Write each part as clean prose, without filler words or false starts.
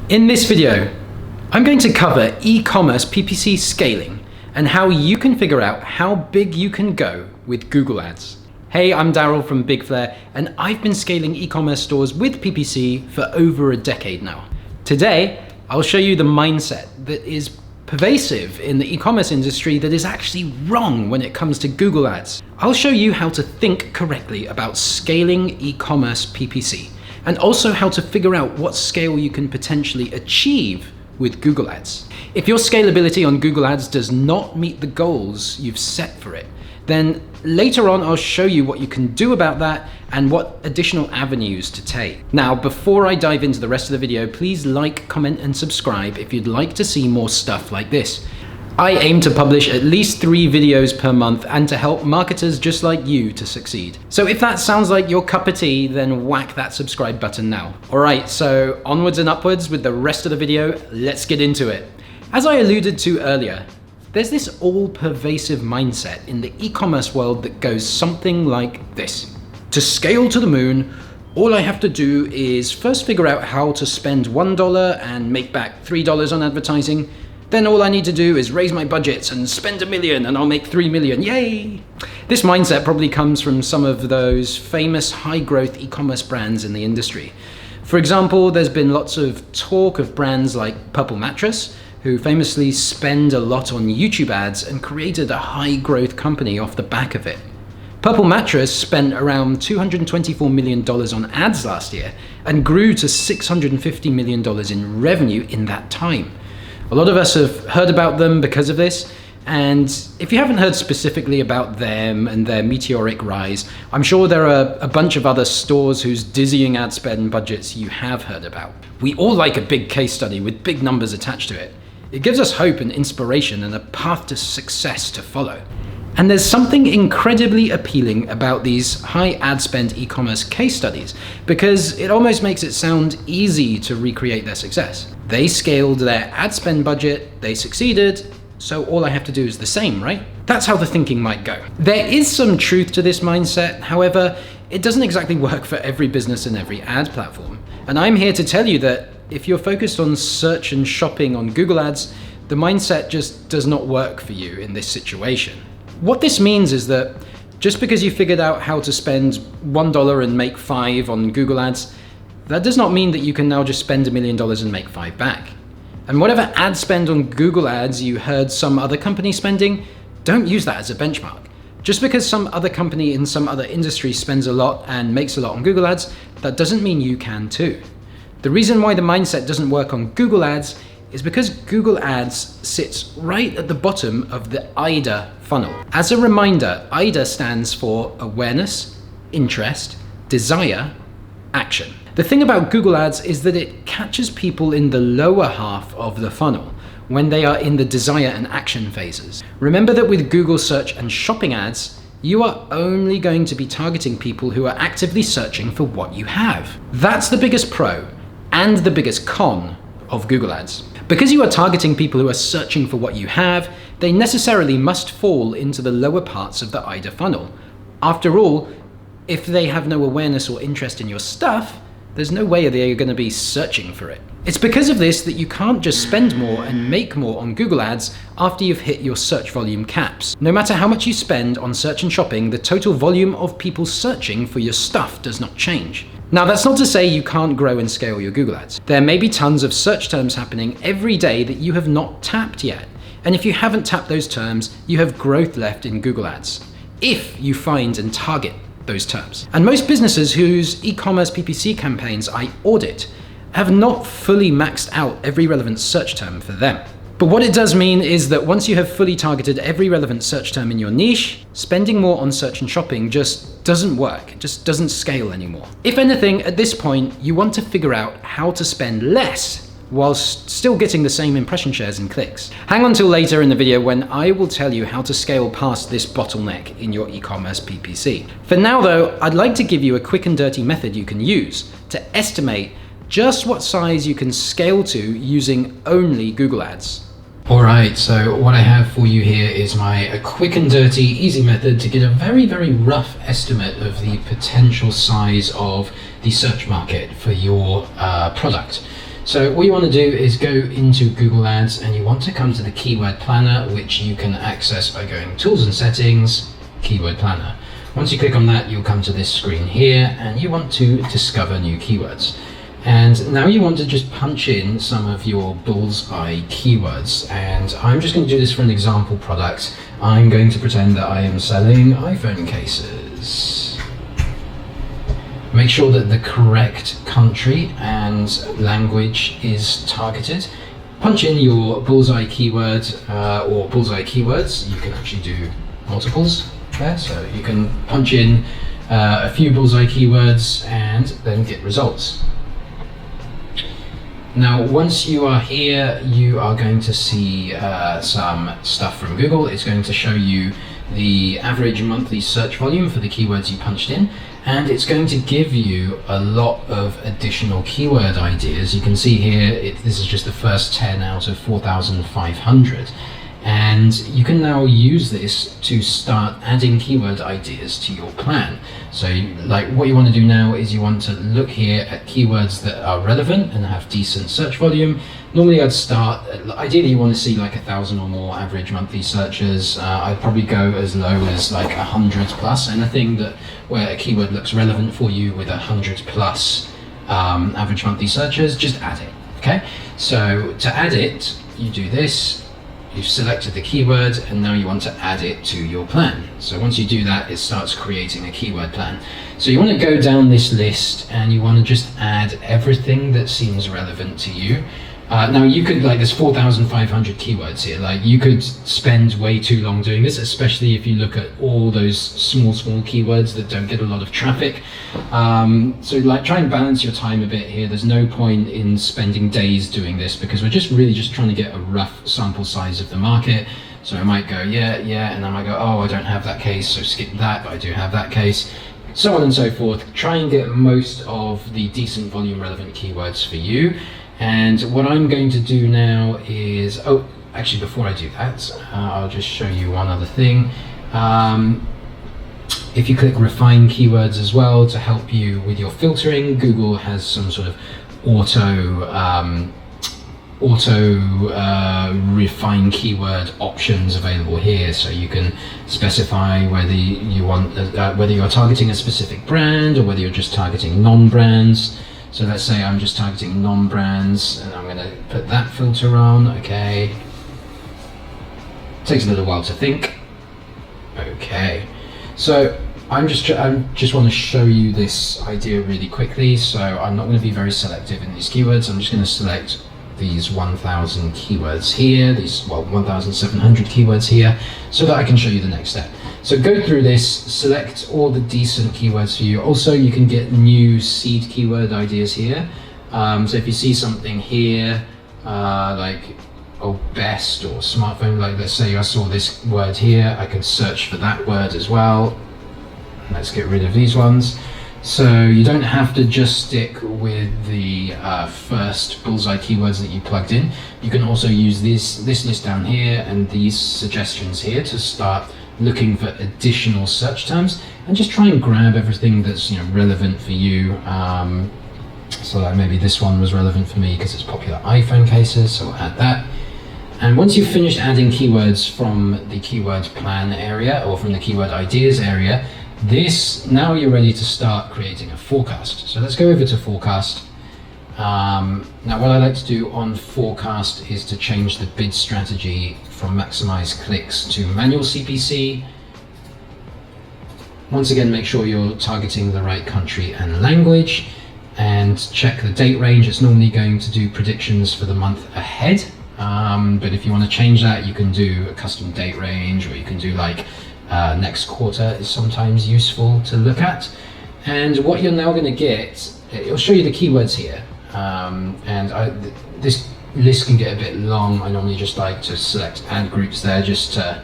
In this video, I'm going to cover e-commerce PPC scaling and how you can figure out how big you can go with Google Ads. Hey, I'm Daryl from Big Flare, and I've been scaling e-commerce stores with PPC for over a decade now. Today, I'll show you the mindset that is pervasive in the e-commerce industry that is actually wrong when it comes to Google Ads. I'll show you how to think correctly about scaling e-commerce PPC, and also how to figure out what scale you can potentially achieve with Google Ads. If your scalability on Google Ads does not meet the goals you've set for it, then later on I'll show you what you can do about that and what additional avenues to take. Now, before I dive into the rest of the video, please like, comment, and subscribe if you'd like to see more stuff like this. I aim to publish at least 3 videos per month and to help marketers just like you to succeed. So if that sounds like your cup of tea, then whack that subscribe button now. All right, so onwards and upwards with the rest of the video, let's get into it. As I alluded to earlier, there's this all-pervasive mindset in the e-commerce world that goes something like this. To scale to the moon, all I have to do is first figure out how to spend $1 and make back $3 on advertising. Then all I need to do is raise my budgets and spend $1 million and I'll make $3 million, yay! This mindset probably comes from some of those famous high-growth e-commerce brands in the industry. For example, there's been lots of talk of brands like Purple Mattress, who famously spend a lot on YouTube ads and created a high-growth company off the back of it. Purple Mattress spent around $224 million on ads last year and grew to $650 million in revenue in that time. A lot of us have heard about them because of this, and if you haven't heard specifically about them and their meteoric rise, I'm sure there are a bunch of other stores whose dizzying ad spend budgets you have heard about. We all like a big case study with big numbers attached to it. It gives us hope and inspiration and a path to success to follow. And there's something incredibly appealing about these high ad spend e-commerce case studies because it almost makes it sound easy to recreate their success. They scaled their ad spend budget, they succeeded, so all I have to do is the same, right? That's how the thinking might go. There is some truth to this mindset, however, it doesn't exactly work for every business and every ad platform. And I'm here to tell you that if you're focused on search and shopping on Google Ads, the mindset just does not work for you in this situation. What this means is that just because you figured out how to spend $1 and make $5 on Google Ads, that does not mean that you can now just spend $1 million and make $5 back. And whatever ad spend on Google Ads you heard some other company spending, don't use that as a benchmark. Just because some other company in some other industry spends a lot and makes a lot on Google Ads, that doesn't mean you can too. The reason why the mindset doesn't work on Google Ads is because Google Ads sits right at the bottom of the IDA funnel. As a reminder, IDA stands for awareness, interest, desire, action. The thing about Google Ads is that it catches people in the lower half of the funnel when they are in the desire and action phases. Remember that with Google search and shopping ads, you are only going to be targeting people who are actively searching for what you have. That's the biggest pro and the biggest con of Google Ads. Because you are targeting people who are searching for what you have, they necessarily must fall into the lower parts of the IDA funnel. After all, if they have no awareness or interest in your stuff, there's no way they are going to be searching for it. It's because of this that you can't just spend more and make more on Google Ads after you've hit your search volume caps. No matter how much you spend on search and shopping, the total volume of people searching for your stuff does not change. Now, that's not to say you can't grow and scale your Google Ads. There may be tons of search terms happening every day that you have not tapped yet. And if you haven't tapped those terms, you have growth left in Google Ads, if you find and target those terms. And most businesses whose e-commerce PPC campaigns I audit have not fully maxed out every relevant search term for them. But what it does mean is that once you have fully targeted every relevant search term in your niche, spending more on search and shopping just doesn't work. It just doesn't scale anymore. If anything, at this point, you want to figure out how to spend less whilst still getting the same impression shares and clicks. Hang on till later in the video when I will tell you how to scale past this bottleneck in your e-commerce PPC. For now though, I'd like to give you a quick and dirty method you can use to estimate just what size you can scale to using only Google Ads. Alright, so what I have for you here is my quick and dirty, easy method to get a very, very rough estimate of the potential size of the search market for your product. So what you want to do is go into Google Ads and you want to come to the keyword planner, which you can access by going Tools and Settings, Keyword Planner. Once you click on that, you'll come to this screen here and you want to discover new keywords. And now you want to just punch in some of your bullseye keywords. And I'm just going to do this for an example product. I'm going to pretend that I am selling iPhone cases. Make sure that the correct country and language is targeted. Punch in your bullseye keyword or bullseye keywords. You can actually do multiples there, so you can punch in a few bullseye keywords and then get results. Now, once you are here, you are going to see some stuff from Google. It's going to show you the average monthly search volume for the keywords you punched in, and it's going to give you a lot of additional keyword ideas. You can see here, this is just the first 10 out of 4,500. And you can now use this to start adding keyword ideas to your plan. So like what you want to do now is you want to look here at keywords that are relevant and have decent search volume. Normally I'd start, ideally you want to see like 1,000 or more average monthly searches. I'd probably go as low as like 100 plus, anything that where a keyword looks relevant for you with 100 plus average monthly searches, just add it, okay? So to add it, you do this. You've selected the keyword and now you want to add it to your plan. So once you do that, it starts creating a keyword plan. So you want to go down this list and you want to just add everything that seems relevant to you. Now you could, like, there's 4,500 keywords here. Like, you could spend way too long doing this, especially if you look at all those small keywords that don't get a lot of traffic. So like, try and balance your time a bit here. There's no point in spending days doing this because we're just really just trying to get a rough sample size of the market. So I might go, yeah, and I might go, oh, I don't have that case, so skip that, but I do have that case. So on and so forth. Try and get most of the decent volume relevant keywords for you. And what I'm going to do now is, oh, actually before I do that, I'll just show you one other thing. If you click refine keywords as well to help you with your filtering, Google has some sort of auto refine keyword options available here, so you can specify whether you want whether you're targeting a specific brand or whether you're just targeting non-brands. So let's say I'm just targeting non-brands and I'm going to put that filter on. Okay, takes a little while to think. Okay, so I just want to show you this idea really quickly. So I'm not going to be very selective in these keywords. I'm just going to select these 1,000 keywords here, these 1,700 keywords here, so that I can show you the next step. So go through this, select all the decent keywords for you. Also, you can get new seed keyword ideas here. So if you see something here, like best or smartphone, like let's say I saw this word here, I could search for that word as well. Let's get rid of these ones. So you don't have to just stick with the first bullseye keywords that you plugged in. You can also use this list down here and these suggestions here to start looking for additional search terms and just try and grab everything that's relevant for you. So like maybe this one was relevant for me because it's popular iPhone cases, so I'll add that. And once you've finished adding keywords from the keyword plan area or from the keyword ideas area, now you're ready to start creating a forecast. So let's go over to forecast. Now what I like to do on forecast is to change the bid strategy from maximize clicks to manual CPC. Once again, make sure you're targeting the right country and language, and check the date range. It's normally going to do predictions for the month ahead, but if you want to change that, you can do a custom date range, or you can do like next quarter is sometimes useful to look at. And what you're now going to get, it'll show you the keywords here, this list can get a bit long. I normally just like to select add groups there just to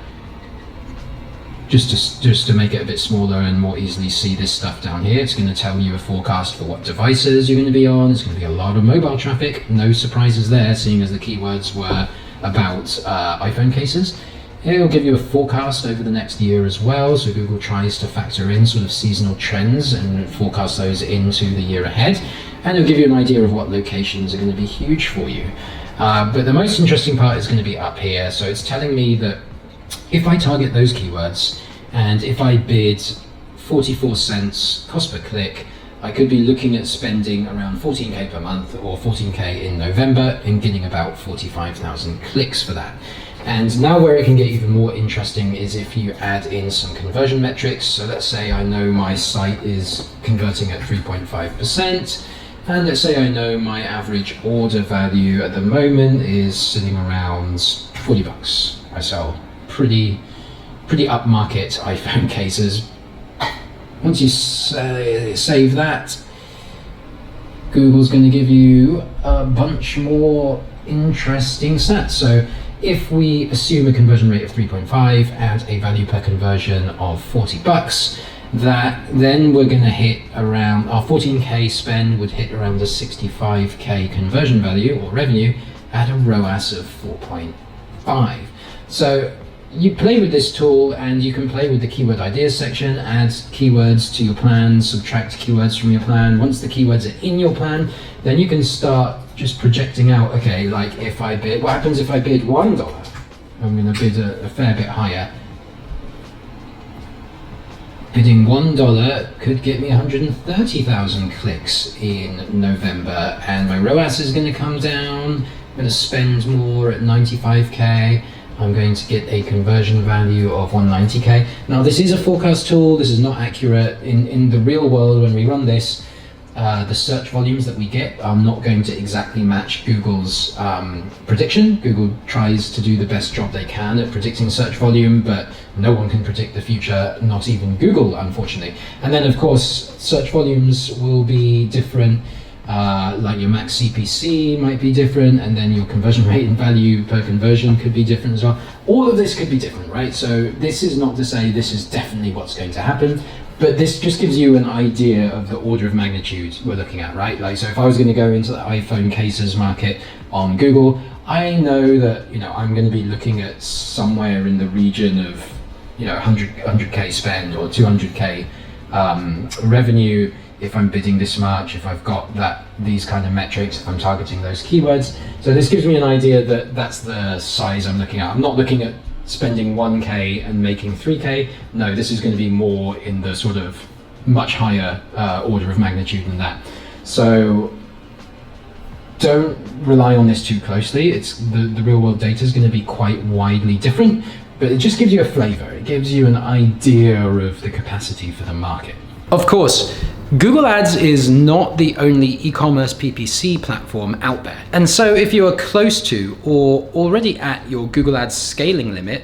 make it a bit smaller and more easily see this stuff down here. It's going to tell you a forecast for what devices you're going to be on. It's going to be a lot of mobile traffic. No surprises there, seeing as the keywords were about iPhone cases. It'll give you a forecast over the next year as well. So Google tries to factor in sort of seasonal trends and forecast those into the year ahead. And it'll give you an idea of what locations are going to be huge for you. But the most interesting part is going to be up here. So it's telling me that if I target those keywords and if I bid 44 cents cost per click, I could be looking at spending around 14k per month or 14k in November and getting about 45,000 clicks for that. And now where it can get even more interesting is if you add in some conversion metrics. So let's say I know my site is converting at 3.5%. And let's say I know my average order value at the moment is sitting around $40. I sell pretty upmarket iPhone cases. Once you save that, Google's going to give you a bunch more interesting stats. So if we assume a conversion rate of 3.5 and a value per conversion of $40, that then we're going to hit around our 14k spend would hit around a 65k conversion value or revenue at a ROAS of 4.5. So you play with this tool and you can play with the keyword ideas section, add keywords to your plan, subtract keywords from your plan. Once the keywords are in your plan, then you can start just projecting out, okay, like if I bid, what happens if I bid $1? I'm going to bid a fair bit higher. Bidding $1 could get me 130,000 clicks in November, and my ROAS is going to come down. I'm going to spend more at 95k. I'm going to get a conversion value of 190k. Now this is a forecast tool, this is not accurate. In the real world, when we run this, the search volumes that we get are not going to exactly match Google's prediction. Google tries to do the best job they can at predicting search volume, but no one can predict the future, not even Google, unfortunately. And then of course, search volumes will be different. Like your max CPC might be different, and then your conversion rate and value per conversion could be different as well. All of this could be different, right? So this is not to say this is definitely what's going to happen, but this just gives you an idea of the order of magnitude we're looking at, right? Like, so if I was going to go into the iPhone cases market on Google, I know that, I'm going to be looking at somewhere in the region of, 100k spend or 200k revenue. If I'm bidding this much, if I've got these kind of metrics, if I'm targeting those keywords. So this gives me an idea that that's the size I'm looking at. I'm not looking at spending 1k and making 3k. No, this is going to be more in the sort of much higher order of magnitude than that. So don't rely on this too closely. It's the real world data is going to be quite widely different, but it just gives you a flavor. It gives you an idea of the capacity for the market. Of course, Google Ads is not the only e-commerce PPC platform out there. And so if you are close to or already at your Google Ads scaling limit,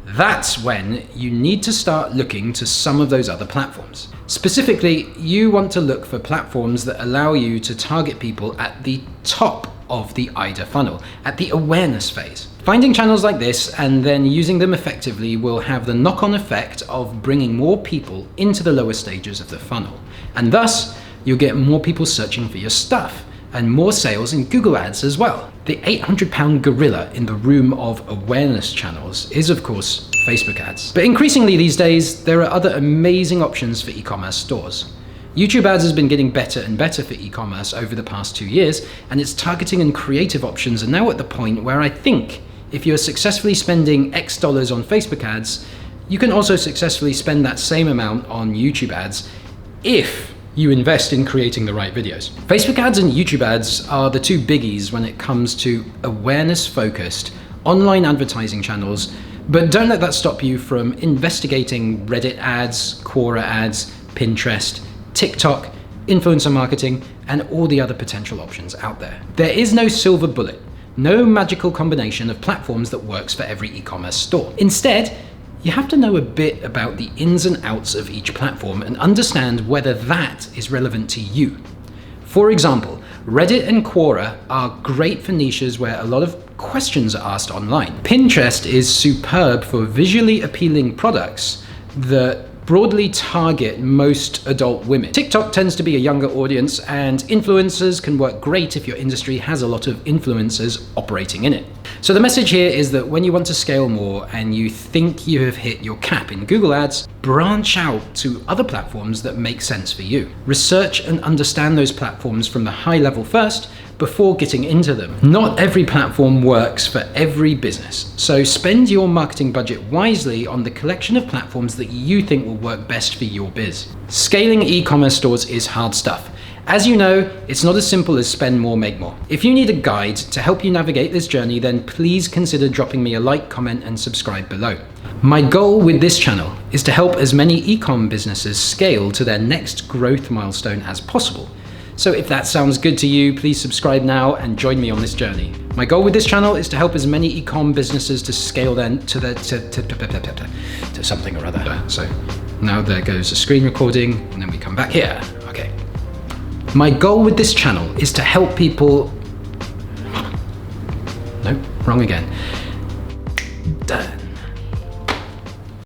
that's when you need to start looking to some of those other platforms. Specifically, you want to look for platforms that allow you to target people at the top of the IDA funnel, at the awareness phase. Finding channels like this and then using them effectively will have the knock-on effect of bringing more people into the lower stages of the funnel. And thus, you'll get more people searching for your stuff and more sales in Google Ads as well. The 800-pound gorilla in the room of awareness channels is, of course, Facebook ads. But increasingly these days, there are other amazing options for e-commerce stores. YouTube ads has been getting better and better for e-commerce over the past 2 years, and its targeting and creative options are now at the point where I think if you are successfully spending X dollars on Facebook ads, you can also successfully spend that same amount on YouTube ads if you invest in creating the right videos. Facebook ads and YouTube ads are the two biggies when it comes to awareness-focused online advertising channels, but don't let that stop you from investigating Reddit ads, Quora ads, Pinterest, TikTok, influencer marketing, and all the other potential options out there. There is no silver bullet, no magical combination of platforms that works for every e-commerce store. Instead, you have to know a bit about the ins and outs of each platform and understand whether that is relevant to you. For example, Reddit and Quora are great for niches where a lot of questions are asked online. Pinterest is superb for visually appealing products that broadly target most adult women. TikTok tends to be a younger audience, and influencers can work great if your industry has a lot of influencers operating in it. So the message here is that when you want to scale more and you think you have hit your cap in Google Ads, branch out to other platforms that make sense for you. Research and understand those platforms from the high level first before getting into them. Not every platform works for every business, so spend your marketing budget wisely on the collection of platforms that you think will work best for your biz. Scaling e-commerce stores is hard stuff. As you know, it's not as simple as spend more, make more. If you need a guide to help you navigate this journey, then please consider dropping me a like, comment, and subscribe below. My goal with this channel is to help as many e-com businesses scale to their next growth milestone as possible. So if that sounds good to you, please subscribe now and join me on this journey. My goal with this channel is to help as many e-com businesses to scale then to something or other. So now there goes the screen recording, and then we come back here. Okay. My goal with this channel is to help people. No, wrong again.